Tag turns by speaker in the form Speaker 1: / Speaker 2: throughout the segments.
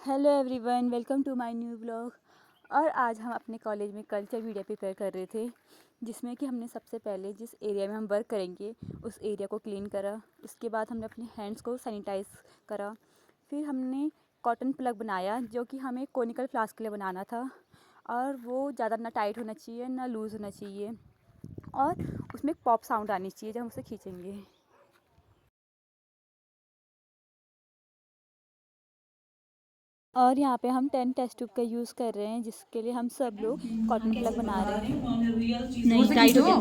Speaker 1: Hello everyone, welcome to my new blog. और आज हम अपने कॉलेज में कल्चर वीडियो प्रिपेयर कर रहे थे, जिसमें कि हमने सबसे पहले जिस एरिया में हम वर्क करेंगे उस एरिया को क्लीन करा। उसके बाद हमने अपने हैंड्स को सैनिटाइज करा। फिर हमने कॉटन प्लग बनाया, जो कि हमें कोनिकल फ्लास्क के लिए बनाना था। और वो ज़्यादा ना टाइट होना चाहिए ना लूज़ होना चाहिए, और उसमें पॉप साउंड आनी चाहिए जब हम उसे खींचेंगे। और यहाँ पे हम 10 टेस्ट ट्यूब का यूज़ कर रहे हैं, जिसके लिए हम सब लोग कॉटन प्लग बना रहे हैं। नहीं, टाइट हो गया,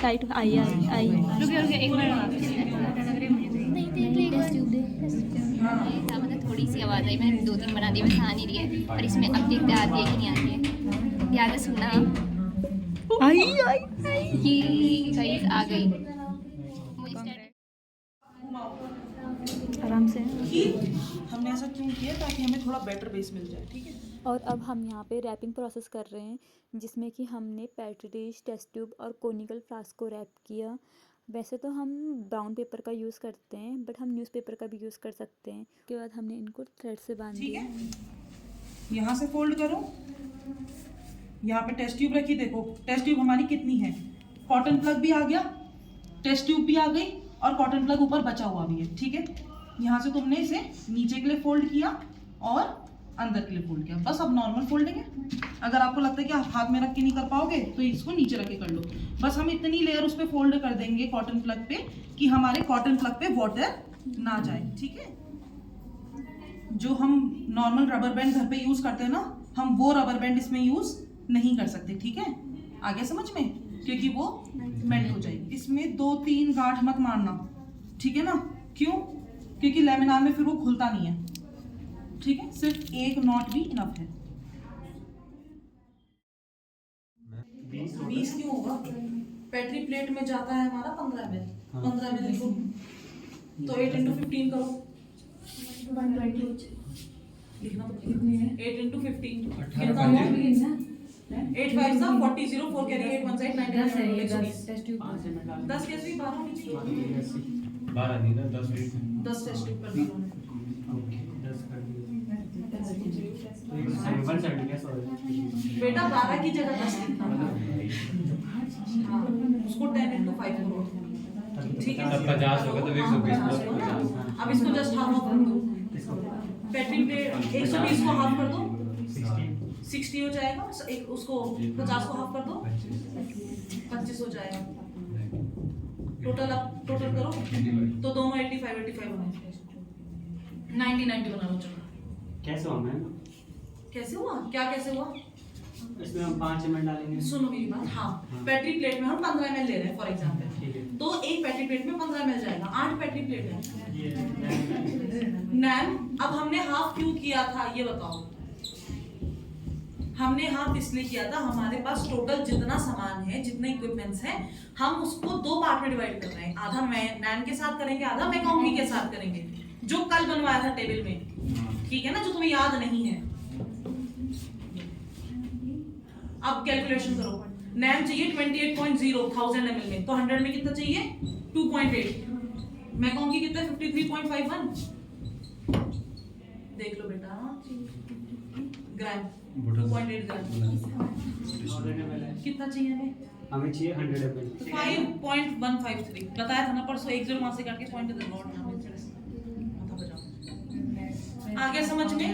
Speaker 1: टाइट आई आई आई।
Speaker 2: रुकिए रुकिए एक बार लग रही मुझे तो
Speaker 3: नहीं देख ले टेस्ट ट्यूब दे।
Speaker 2: ये था मतलब थोड़ी सी आवाज़ आई, मैंने 2-3 बना दी, बस आ नहीं रही है। और इसमें अब देखते आती है कि नहीं आती है। ध्यान से सुनना।
Speaker 1: आई आई
Speaker 2: ये गाइस आ गई।
Speaker 1: आराम से।
Speaker 4: हमने ऐसा क्यों किया ताकि हमें थोड़ा बेटर बेस मिल जाए, ठीक है।
Speaker 1: और अब हम यहाँ पे रैपिंग प्रोसेस कर रहे हैं, जिसमें कि हमने पेट्री डिश, टेस्ट ट्यूब और कोनिकल फ्लास्क को रैप किया। वैसे तो हम ब्राउन पेपर का यूज़ करते हैं, बट हम न्यूज़पेपर का भी यूज़ कर सकते हैं। उसके बाद हमने इनको थ्रेड से बांध
Speaker 4: ठीक
Speaker 1: दिया।
Speaker 4: है, यहाँ से फोल्ड करो। यहाँ पे टेस्ट ट्यूब रखी, देखो टेस्ट ट्यूब हमारी कितनी है। कॉटन प्लग भी आ गया, टेस्ट ट्यूब भी आ गई, और कॉटन प्लग ऊपर बचा हुआ भी है, ठीक है। यहाँ से तुमने इसे नीचे के लिए फोल्ड किया और अंदर के लिए फोल्ड किया, बस अब नॉर्मल फोल्डिंग है। अगर आपको लगता है कि आप हाथ में रख के नहीं कर पाओगे तो इसको नीचे रख के कर लो। बस हम इतनी लेयर उस पर फोल्ड कर देंगे कॉटन प्लग पे कि हमारे कॉटन प्लग पे वाटर ना जाए, ठीक है। जो हम नॉर्मल रबर बैंड घर पे यूज करते हैं ना, हम वो रबर बैंड इसमें यूज नहीं कर सकते, ठीक है। आगे समझ में, क्योंकि वो मेल्ट हो जाएगी। इसमें 2-3 गांठ मत मारना, ठीक है ना। क्यों? क्योंकि लेमिनार में फिर वो खुलता नहीं है, ठीक है। सिर्फ एक नॉट भी इनफ है। 20 क्यों होगा? बैटरी प्लेट में जाता है हमारा 15 ml। 15 ml लिखो, तो 8 × 15 करो। 120 लिखना तो कितनी है? 8 × 15 कितना हुआ? 8 5 सा 40 0 4 कैरी 8 1 साइड 99 टेस्ट ट्यूब 10 कैसे 12 होनी चाहिए।
Speaker 3: 12 नहीं ना 10
Speaker 4: 10 टेस्ट ट्यूब कर दिया मैंने। बेटा 12 की जगह 10 लिखना। हाँ, उसको 10 × 5 करो, ठीक है।
Speaker 3: 50 होगा तो 120
Speaker 4: अब इसको जस्ट हाफ कर दो। बैटरी पे 120 को हाफ कर दो, 60 हो जाएगा। एक उसको 50 को हाफ कर दो, 25 हो जाएगा। टोटल अब टोटल करो तो दोनों 85 होने। 90 बना लो। चलो
Speaker 5: कैसे हुआ मैम?
Speaker 4: कैसे हुआ? क्या कैसे हुआ?
Speaker 5: इसमें हम 5 ml डालेंगे।
Speaker 4: सुनो मेरी बात। हाँ, बैटरी प्लेट में हम 15 ml ले रहे हैं फॉर एग्जाम्पल,
Speaker 5: ठीक है।
Speaker 4: तो एक बैटरी प्लेट में 15 ml जाएगा। 8 बैटरी प्लेट है।
Speaker 5: ये
Speaker 4: मैम अब हमने हाफ क्यों किया था ये बताओ। हमने हाफ इसलिए किया था, हमारे पास टोटल जितना सामान है, जितने इक्विपमेंट्स हैं, हम उसको 2 पार्ट में डिवाइड कर रहे हैं। आधा नैन के साथ करेंगे, आधा मैकॉन्गी के साथ करेंगे, जो कल बनवाया था टेबल में, ठीक है ना, जो तुम्हें याद नहीं है। अब कैलकुलेशन करो। नैन चाहिए 28.0 ml में, तो 100 में कितना चाहिए? 2.8। मैकॉन्गी कितना? 53.51। देख लो बेटा, ग्राम 2.8 ग्राम कितना चाहिए हमें?
Speaker 5: हमें चाहिए 100 ml।
Speaker 4: 5.153 बताया था ना परसों। 1 0 वहां से काट के पॉइंट दे दो। आगे समझ में?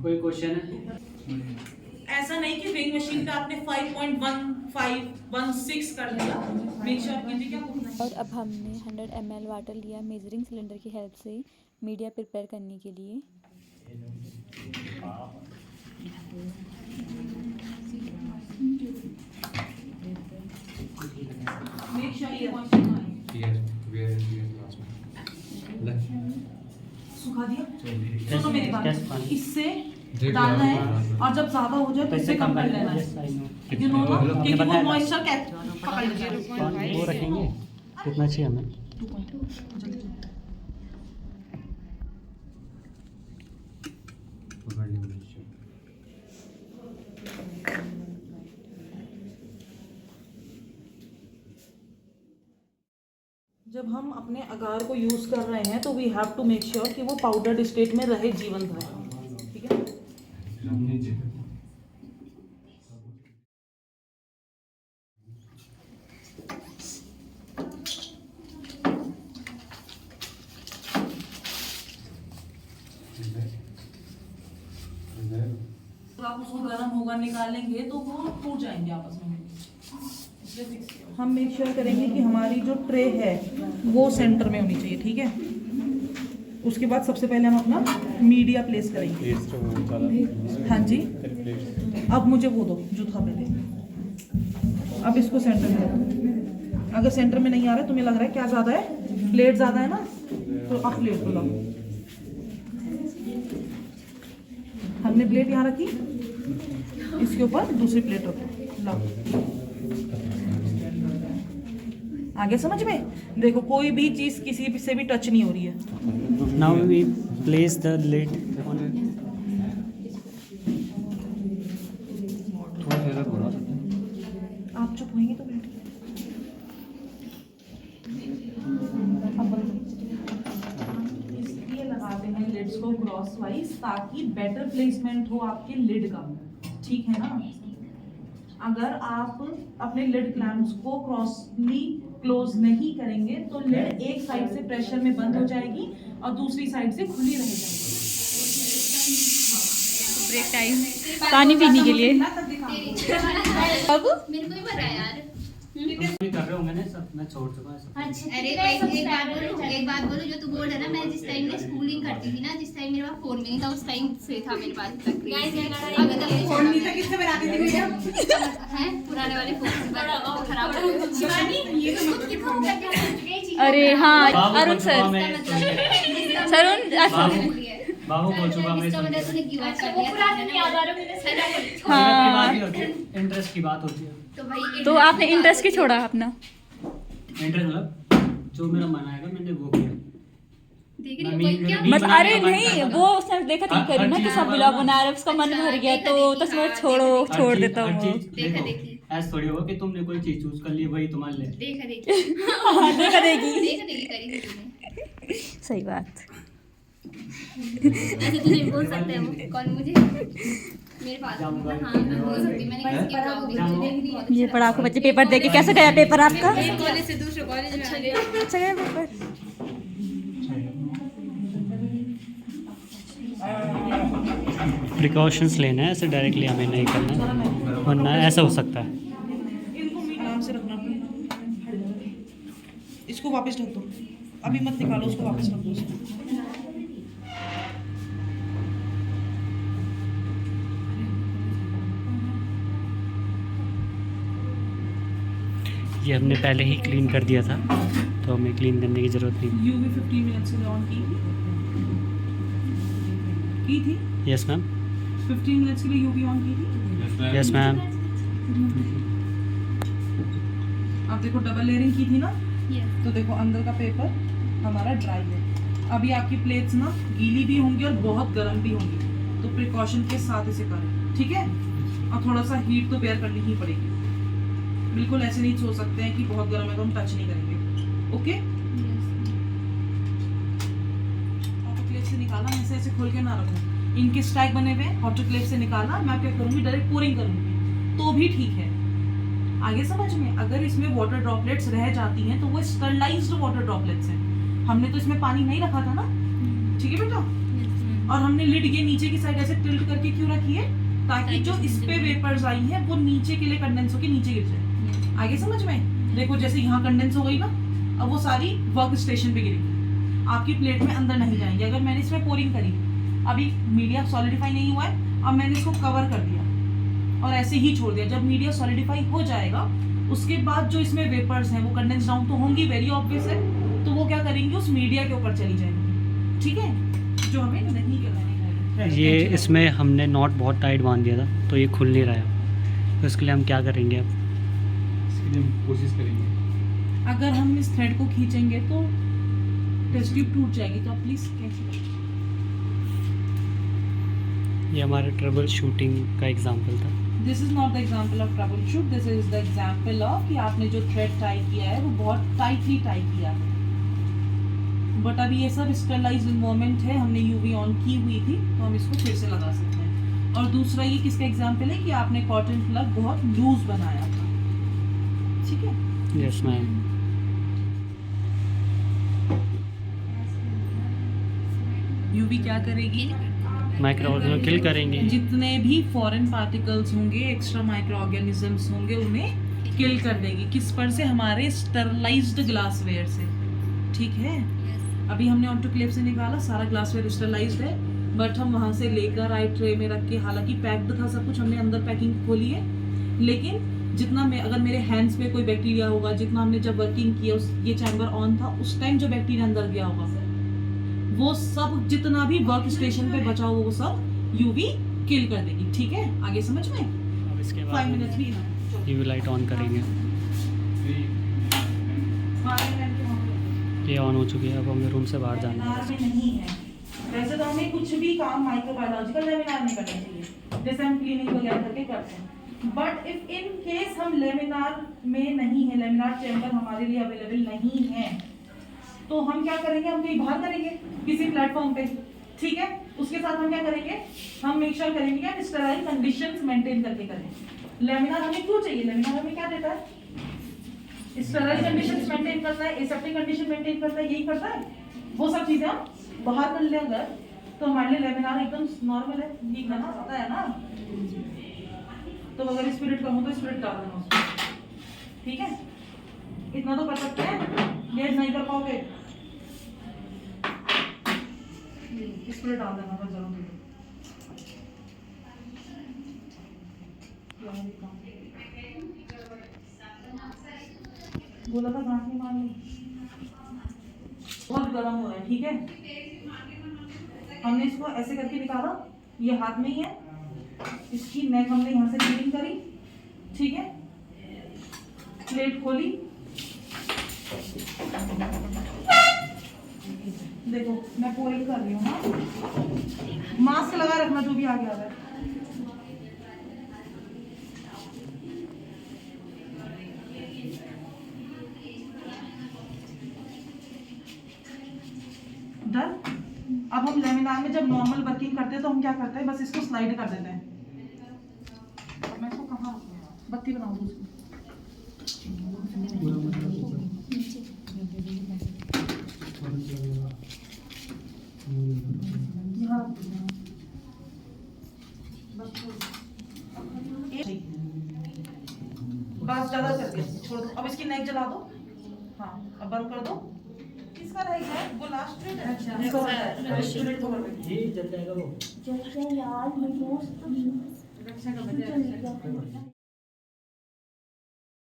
Speaker 5: कोई क्वेश्चन है?
Speaker 4: ऐसा नहीं कि वेइंग मशीन पे आपने 5.1516 कर दिया। मेक श्योर कीजिए क्या पूछना है।
Speaker 1: और अब हमने 100 ml वाटर लिया मेजरिंग सिलेंडर की हेल्प से मीडिया प्रिपेयर करने के लिए।
Speaker 4: मेक श्योर ये सुखा दिया। सुनो मेरी बात, इससे डालना है, और जब ज्यादा हो जाए तो इससे कम कर लेना है, यू नो ना, क्योंकि वो मॉइस्चर पकड़ लीजिए।
Speaker 5: वो रखेंगे कितना चाहिए हमें?
Speaker 4: जब हम अपने अगार को यूज़ कर रहे हैं तो we have to make sure कि वो पाउडर्ड स्टेट में रहे, जीवंत रहे, ठीक है। तो आप उसको गर्म होगा निकालेंगे तो वो टूट जाएंगे आपस में। हम मेक श्योर करेंगे कि हमारी जो ट्रे है वो सेंटर में होनी चाहिए, ठीक है। उसके बाद सबसे पहले हम अपना मीडिया प्लेस करेंगे। हाँ जी, अब मुझे वो दो जो था पहले। अब इसको सेंटर में रखो। अगर सेंटर में नहीं आ रहा है, तुम्हें लग रहा है क्या ज़्यादा है, प्लेट ज़्यादा है ना, तो अब प्लेट को लाओ। हमने प्लेट यहाँ रखी, इसके ऊपर दूसरी प्लेट रखो, लाओ। आगे समझ में? देखो कोई भी चीज किसी से भी टच नहीं हो रही है।
Speaker 5: Now we place the lid on
Speaker 4: आप चुप होंगे तो बैठ। अब इसलिए लगाते हैं लिड्स को क्रॉस वाइज ताकि बेटर प्लेसमेंट हो आपके लिड का, ठीक है ना। अगर आप अपने लिड क्लैम्प्स को क्रॉसली क्लोज नहीं करेंगे तो लिड एक साइड से प्रेशर में बंद हो जाएगी और दूसरी साइड से खुली रह जाएगी।
Speaker 1: ब्रेक टाइम, पानी पीने के लिए।
Speaker 2: अब मेरे को ही पता है यार।
Speaker 5: कर रहे होंगे ना सब, मैं छोड़ चुका सब।
Speaker 2: अच्छा, अरे एक बात बोलो, जो तू बोल रहा है ना, मैं जिस टाइम में स्कूलिंग करती थी ना, जिस टाइम मेरे पास फोन नहीं था, उस टाइम से था मेरे पास तक। अभी तक फोन नहीं था, किससे बनाती थी वीडियो? हैं पुराने वाले फोन खराब हो गए। शिवानी ये तो कितना हो गया।
Speaker 1: अरे हाँ, अरुण सर,
Speaker 5: बाबू बोल चुका मैं।
Speaker 2: इसका मतलब तूने गिव अप कर दिया। वो पुराने नहीं याद आ रहा मेरे से।
Speaker 5: हाँ, इंटरेस्ट की बात होती है।
Speaker 2: तो भाई
Speaker 1: तो आपने इंटरेस्ट क्यों छोड़ा अपना?
Speaker 5: इंटरेस्ट मतलब जो मेरा मन आएगा मैंने वो किया।
Speaker 2: देख रही हो क्या?
Speaker 1: मत, अरे नहीं, वो उसने देखा थी करी ना कि सब ब्लॉग बना रहे, उसका मन भर गया तो सोच छोड़ देता हूँ वो।
Speaker 2: देखा देखी
Speaker 5: ऐसा थोड़ी होगा कि तुमने कोई चीज चूज कर ली वही तुम्हारे लिए।
Speaker 2: देखा देखी
Speaker 1: देखा देगी,
Speaker 2: देखा देखी करी थी तूने।
Speaker 1: सही बात।
Speaker 2: ऐसे तुझे बोल सकते हैं कौन मुझे मेरे पास हाँ मैं बोल सकती, मैंने किसी के ब्लॉग देखे।
Speaker 1: ये पढ़ा आपको बच्चे पेपर दे के कैसे गया पेपर आपका?
Speaker 2: कॉलेज से दूसरे कॉलेज में आ गया।
Speaker 1: अच्छा गया पेपर।
Speaker 5: प्रिकॉशंस लेना है, ऐसे डायरेक्टली हमें नहीं करना, वरना ऐसा हो सकता है।
Speaker 4: इनको आराम से रखना, इसको वापस रख दो, अभी मत निकालो, उसको वापस रख दो इसको।
Speaker 5: ये हमने पहले ही क्लीन कर दिया था तो हमें क्लीन करने की ज़रूरत नहीं।
Speaker 4: यूवी 15 मिनट्स के लिए ऑन की थी।
Speaker 5: Yes ma'am.
Speaker 4: 15 मिनट्स के लिए यूवी ऑन की थी।
Speaker 5: Yes ma'am.
Speaker 4: आप देखो डबल लेयरिंग की थी ना, तो देखो अंदर का पेपर हमारा ड्राई है। अभी आपकी प्लेट्स ना गीली भी होंगी और बहुत गर्म भी होंगी, तो प्रिकॉशन के साथ इसे करें, ठीक है। और थोड़ा सा हीट तो बेयर करनी ही पड़ेगी, बिल्कुल ऐसे नहीं सोच सकते हैं कि बहुत गर्म है तो हम टच नहीं करेंगे। ओके, ऑटोक्लेव से निकालना, ऐसे ऐसे खोल के ना रखो, इनके स्टैक बने हुए हैं। ऑटोक्लेव से निकालना, मैं क्या करूँगी डायरेक्ट पोरिंग करूँगी तो भी ठीक है। आगे समझ में? अगर इसमें वाटर ड्रॉपलेट्स रह जाती हैं तो वो स्टरलाइज्ड वाटर ड्रॉपलेट्स हैं। हमने तो इसमें पानी नहीं रखा था ना, ठीक है बेटा। और हमने लिड ये नीचे की साइड ऐसे टिल्ट करके क्यों रखी है, ताकि जो इस पे वेपर्स आई हैं वो नीचे के लिए कंडेंस होकर नीचे गिर जाए। आगे समझ में? देखो जैसे यहाँ कंडेंस हो गई ना, अब वो सारी वर्क स्टेशन पे गिरेगी, आपकी प्लेट में अंदर नहीं जाएंगे। अगर मैंने इसमें पोरिंग करी, अभी मीडिया सॉलिडिफाई नहीं हुआ है, अब मैंने इसको कवर कर दिया और ऐसे ही छोड़ दिया। जब मीडिया सॉलिडिफाई हो जाएगा उसके बाद जो इसमें वेपर्स हैं वो कंडेंस डाउन तो होंगी, वेरी ऑब्वियस है, तो वो क्या करेंगी, उस मीडिया के ऊपर चली जाएंगी, ठीक है, जो हमें नहीं करना है।
Speaker 5: ये इसमें हमने नॉट बहुत टाइट बांध दिया था तो ये खुल नहीं रहा है, तो इसके लिए हम क्या करेंगे अब?
Speaker 3: कोशिश करेंगे।
Speaker 4: अगर हम इस थ्रेड को खींचेंगे तो टेस्ट ट्यूब टूट जाएगी, तो आप प्लीज कैसे?
Speaker 5: ये हमारे ट्रबल शूटिंग का एग्जांपल था।
Speaker 4: This is not the example of trouble shoot, this is the example of कि आपने जो थ्रेड टाई किया है वो बहुत टाइटली टाई किया है, बट अभी ये सब स्टरलाइज इन्वायरमेंट है, हमने यूवी ऑन की हुई थी तो हम इसको फिर से लगा सकते हैं। और दूसरा ये किसका एग्जाम्पल है कि आपने कॉटन प्लग बहुत लूज बनाया था, ठीक है।
Speaker 5: Yes ma'am.
Speaker 4: यूवी क्या करेगी?
Speaker 5: माइक्रो ऑर्गेनिज्म किल करेंगे।
Speaker 4: जितने भी फॉरेन पार्टिकल्स होंगे, एक्स्ट्रा माइक्रो ऑर्गेनिजम्स होंगे, उन्हें किल कर देगी। किस पर से? हमारे स्टरलाइज्ड ग्लासवेयर से, ठीक है। अभी हमने ऑटोक्लेव से निकाला, सारा ग्लासवेयर स्टरलाइज्ड है, बट हम वहाँ से लेकर आए ट्रे में रख के, हालांकि पैक्ड था सब कुछ, हमने अंदर पैकिंग खोली है, लेकिन जितना मैं अगर मेरे हैंड्स पे कोई बैक्टीरिया होगा, जितना हमने जब वर्किंग किया ये चैम्बर ऑन था उस टाइम जो बैक्टीरिया अंदर गया होगा वो सब, जितना भी वर्क स्टेशन पे बचा हो वो सब यूवी किल कर देगी, ठीक है। आगे समझ में?
Speaker 5: अब इसके
Speaker 4: 5
Speaker 5: बाद
Speaker 4: मिनट्स भी ना
Speaker 5: यूवी लाइट ऑन करेंगे। ये ऑन हो चुकी है, अब हमें रूम से बाहर जाना है।
Speaker 4: लेमिनार में नहीं है। वैसे तो हमें कुछ भी काम माइक्रोबायोलॉजिकल लेमिनार में करना चाहिए, जैसे हम क्लीनिंग वगैरह करके करते हैं, बट इफ इन केस हम लेमिनार में नहीं है, लेमिनार चैम्बर हमारे लिए अवेलेबल नहीं है, तो हम क्या करेंगे? हम कहीं बाहर करेंगे किसी प्लेटफॉर्म पे, ठीक है। उसके साथ हम क्या करेंगे? हम मेक श्योर करेंगे कि हम स्टेराइल कंडीशंस मेंटेन करके करें। लेमिनार हमें क्यों चाहिए? लेमिनार हमें क्या देता है? स्टेराइल कंडीशंस मेंटेन करता है, एसेप्टिक कंडीशन मेंटेन करता है, यही करता है। वो सब चीजें हम बाहर कर ले अगर, तो हमारे लिए लेमिनार एकदम नॉर्मल है, ठीक है ना, पता है ना। तो अगर स्पिरिट कम हो तो स्पिरिट डाल देना उसमें, ठीक है। इतना तो कर सकते हैं, ये नहीं कर पाओगे स्पिरिट डाल देना बस जरूर। बोला था गांठ नहीं मारनी, बहुत गर्म हो रहा है, ठीक है। हमने इसको ऐसे करके निकाला, ये हाथ में ही है, इसकी नेक हमने यहाँ से क्लीन करी, ठीक है। प्लेट खोली, देखो मैं पोरिंग कर रही हूँ ना, मास्क लगा रखना जो भी आगे आ रहा है। डन। अब हम लेमिनार में जब नॉर्मल वर्किंग करते हैं तो हम क्या करते हैं? बस इसको स्लाइड कर देते हैं। अब मैं इसको कहाँ रखूँ? बत्ती बनाऊँ उसकी। बस ज्यादा कर दिया, छोड़ दो। अब इसकी नेक जला दो, हाँ अब बंद कर दो। किसका रहेगा? वो लास्ट में है। अच्छा इसको ये जल जाएगा वो। जल जाए यार, मैं दोस्त